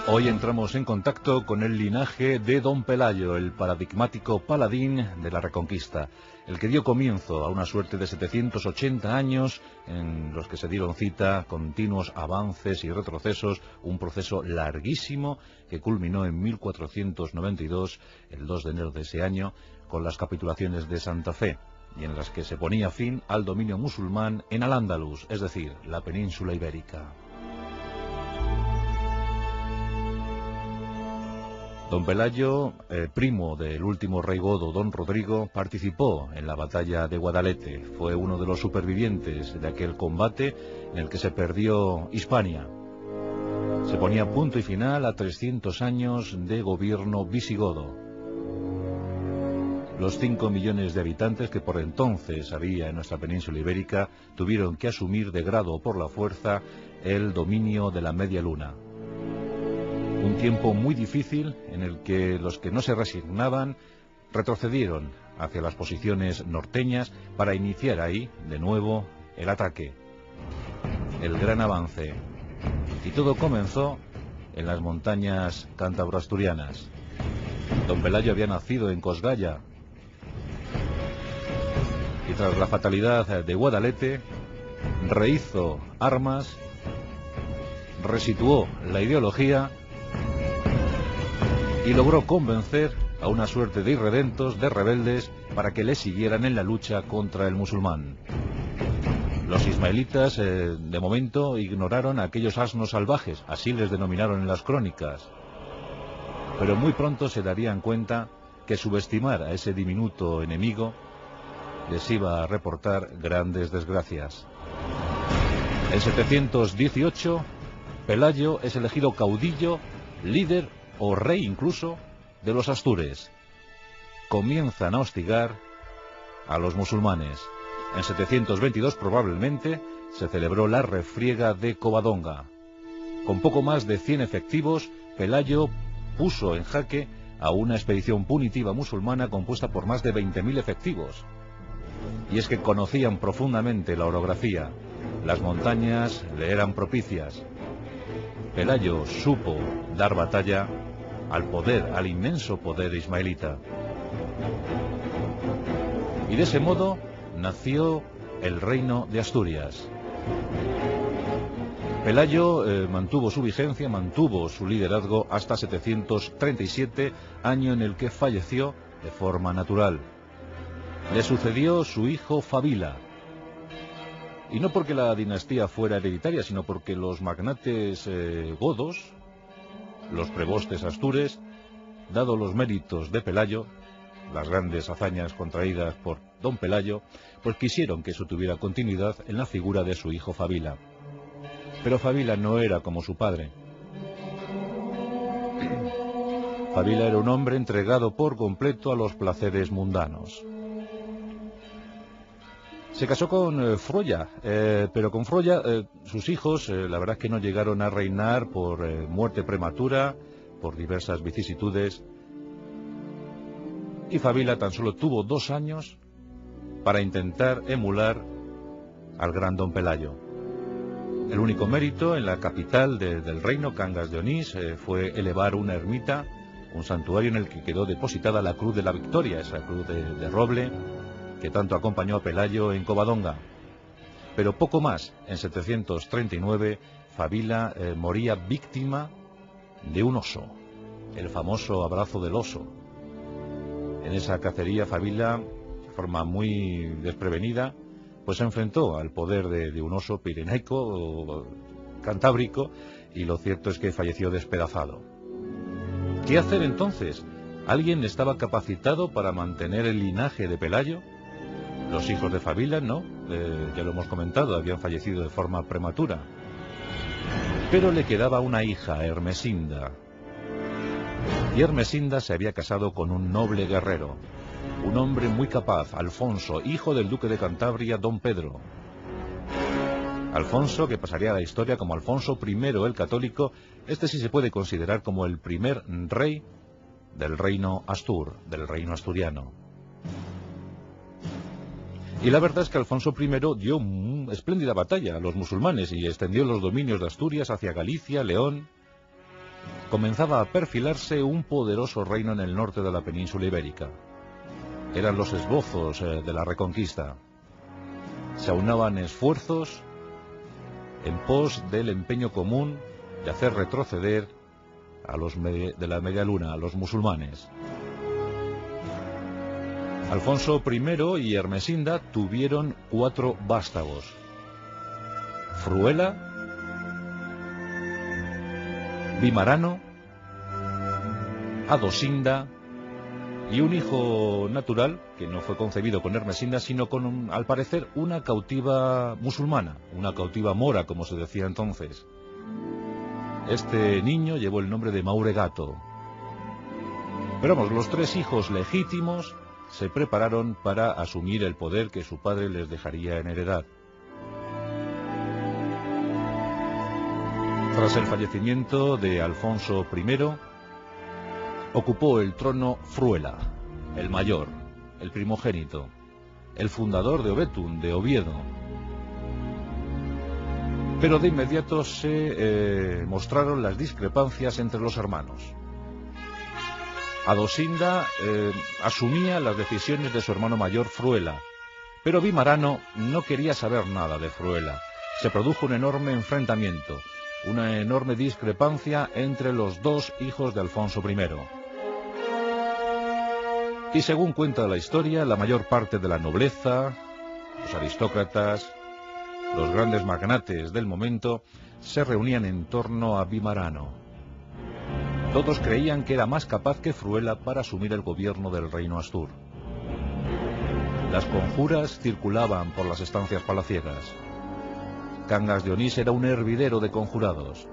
Hoy entramos en contacto con el linaje de Don Pelayo, el paradigmático paladín de la Reconquista, el que dio comienzo a una suerte de 780 años en los que se dieron cita continuos avances y retrocesos, un proceso larguísimo que culminó en 1492, el 2 de enero de ese año, con las capitulaciones de Santa Fe, y en las que se ponía fin al dominio musulmán en Al-Ándalus, es decir, la península ibérica. Don Pelayo, primo del último rey godo, Don Rodrigo, participó en la batalla de Guadalete. Fue uno de los supervivientes de aquel combate en el que se perdió Hispania. Se ponía punto y final a 300 años de gobierno visigodo. Los 5 millones de habitantes que por entonces había en nuestra península ibérica tuvieron que asumir de grado o por la fuerza el dominio de la media luna. Un tiempo muy difícil en el que los que no se resignaban retrocedieron hacia las posiciones norteñas para iniciar ahí, de nuevo, el ataque, el gran avance. Y todo comenzó en las montañas cántabro-asturianas. Don Pelayo había nacido en Cosgaya y tras la fatalidad de Guadalete rehizo armas, resituó la ideología y logró convencer a una suerte de irredentos, de rebeldes, para que le siguieran en la lucha contra el musulmán. Los ismaelitas, de momento, ignoraron a aquellos asnos salvajes, así les denominaron en las crónicas. Pero muy pronto se darían cuenta que subestimar a ese diminuto enemigo les iba a reportar grandes desgracias. En 718, Pelayo es elegido caudillo, líder o rey incluso de los astures. Comienzan a hostigar a los musulmanes. En 722 probablemente se celebró la refriega de Covadonga. Con poco más de 100 efectivos, Pelayo puso en jaque a una expedición punitiva musulmana compuesta por más de 20.000 efectivos. Y es que conocían profundamente la orografía. Las montañas le eran propicias. Pelayo supo dar batalla al poder, al inmenso poder ismaelita. Y de ese modo nació el reino de Asturias. Pelayo mantuvo su vigencia, mantuvo su liderazgo hasta 737, año en el que falleció de forma natural. Le sucedió su hijo Fabila. Y no porque la dinastía fuera hereditaria, sino porque los magnates godos, los prebostes astures, dado los méritos de Pelayo, las grandes hazañas contraídas por Don Pelayo, pues quisieron que eso tuviera continuidad en la figura de su hijo Fabila. Pero Fabila no era como su padre. Fabila era un hombre entregado por completo a los placeres mundanos. Se casó con Froya, pero con Froya sus hijos la verdad es que no llegaron a reinar por muerte prematura, por diversas vicisitudes. Y Fabila tan solo tuvo 2 años para intentar emular al gran Don Pelayo. El único mérito en la capital del reino, Cangas de Onís, fue elevar una ermita, un santuario en el que quedó depositada la Cruz de la Victoria, esa cruz de roble que tanto acompañó a Pelayo en Covadonga. Pero poco más, en 739, Fabila moría víctima de un oso, el famoso abrazo del oso. En esa cacería Fabila, de forma muy desprevenida, pues se enfrentó al poder de un oso pirenaico o cantábrico, y lo cierto es que falleció despedazado. ¿Qué hacer entonces? ¿Alguien estaba capacitado para mantener el linaje de Pelayo? Los hijos de Fabila, no, ya lo hemos comentado, habían fallecido de forma prematura. Pero le quedaba una hija, Ermesinda. Y Ermesinda se había casado con un noble guerrero, un hombre muy capaz, Alfonso, hijo del duque de Cantabria, Don Pedro. Alfonso, que pasaría a la historia como Alfonso I el Católico, este sí se puede considerar como el primer rey del reino astur, del reino asturiano. Y la verdad es que Alfonso I dio espléndida batalla a los musulmanes y extendió los dominios de Asturias hacia Galicia, León. comenzaba a perfilarse un poderoso reino en el norte de la península ibérica. Eran los esbozos de la Reconquista. Se aunaban esfuerzos en pos del empeño común de hacer retroceder a los de la media luna, a los musulmanes. Alfonso I y Ermesinda tuvieron 4 vástagos: Fruela, Vimarano, Adosinda y un hijo natural que no fue concebido con Ermesinda, sino con, al parecer, una cautiva musulmana, una cautiva mora, como se decía entonces. Este niño llevó el nombre de Mauregato. Pero vamos, los 3 hijos legítimos se prepararon para asumir el poder que su padre les dejaría en heredad. Tras el fallecimiento de Alfonso I, ocupó el trono Fruela, el mayor, el primogénito, el fundador de Obetún, de Oviedo. Pero de inmediato se mostraron las discrepancias entre los hermanos. Adosinda asumía las decisiones de su hermano mayor Fruela, pero Vimarano no quería saber nada de Fruela. Se produjo un enorme enfrentamiento, una enorme discrepancia entre los 2 hijos de Alfonso I. Y según cuenta la historia, la mayor parte de la nobleza, los aristócratas, los grandes magnates del momento, se reunían en torno a Vimarano. Todos creían que era más capaz que Fruela para asumir el gobierno del reino Astur. Las conjuras circulaban por las estancias palaciegas. Cangas de Onís era un hervidero de conjurados.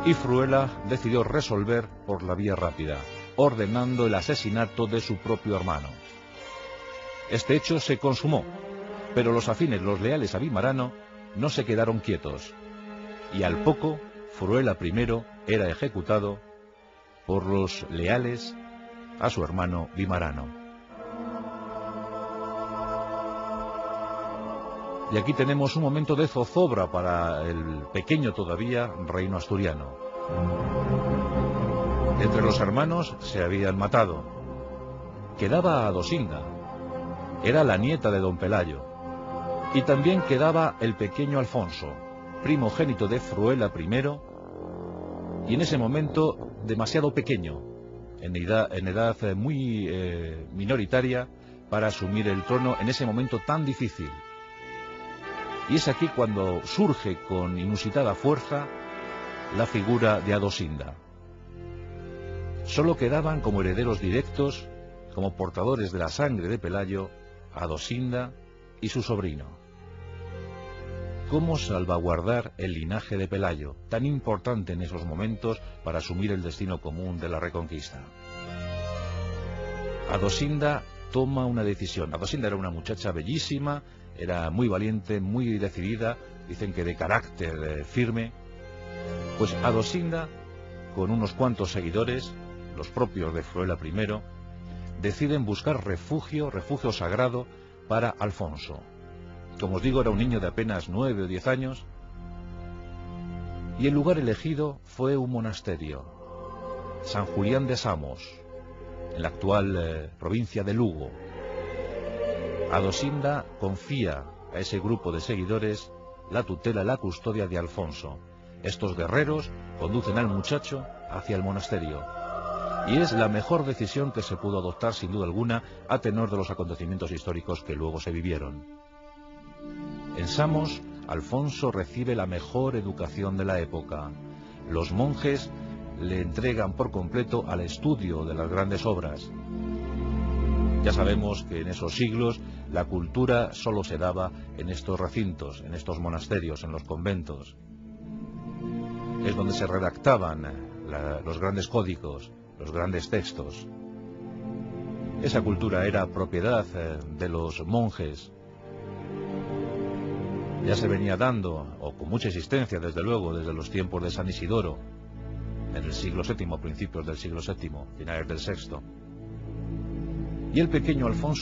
Y Fruela decidió resolver por la vía rápida, ordenando el asesinato de su propio hermano. Este hecho se consumó, pero los afines, los leales a Vimarano, no se quedaron quietos, y al poco Fruela I era ejecutado por los leales a su hermano Vimarano. Y aquí tenemos un momento de zozobra para el pequeño todavía reino asturiano. Entre los hermanos se habían matado. Quedaba Adosinda, era la nieta de don Pelayo. Y también quedaba el pequeño Alfonso, primogénito de Fruela I, y en ese momento demasiado pequeño, en edad muy minoritaria, para asumir el trono en ese momento tan difícil. Y es aquí cuando surge con inusitada fuerza la figura de Adosinda. Solo quedaban como herederos directos, como portadores de la sangre de Pelayo, Adosinda y su sobrino. ¿Cómo salvaguardar el linaje de Pelayo, tan importante en esos momentos para asumir el destino común de la Reconquista? Adosinda toma una decisión. Adosinda era una muchacha bellísima, era muy valiente, muy decidida, dicen que de carácter firme. Pues Adosinda, con unos cuantos seguidores, los propios de Fruela I, deciden buscar refugio sagrado para Alfonso. Como os digo, era un niño de apenas 9 o 10 años, y el lugar elegido fue un monasterio, San Julián de Samos, en la actual provincia de Lugo. Adosinda confía a ese grupo de seguidores la tutela, la custodia de Alfonso. Estos guerreros conducen al muchacho hacia el monasterio, y es la mejor decisión que se pudo adoptar, sin duda alguna, a tenor de los acontecimientos históricos que luego se vivieron. En Samos, Alfonso recibe la mejor educación de la época. Los monjes le entregan por completo al estudio de las grandes obras. Ya sabemos que en esos siglos la cultura solo se daba en estos recintos, en estos monasterios, en los conventos. Es donde se redactaban los grandes códigos, los grandes textos. Esa cultura era propiedad de los monjes. Ya se venía dando, o con mucha existencia desde luego, desde los tiempos de San Isidoro, en el siglo VII, principios del siglo VII, finales del VI. Y el pequeño Alfonso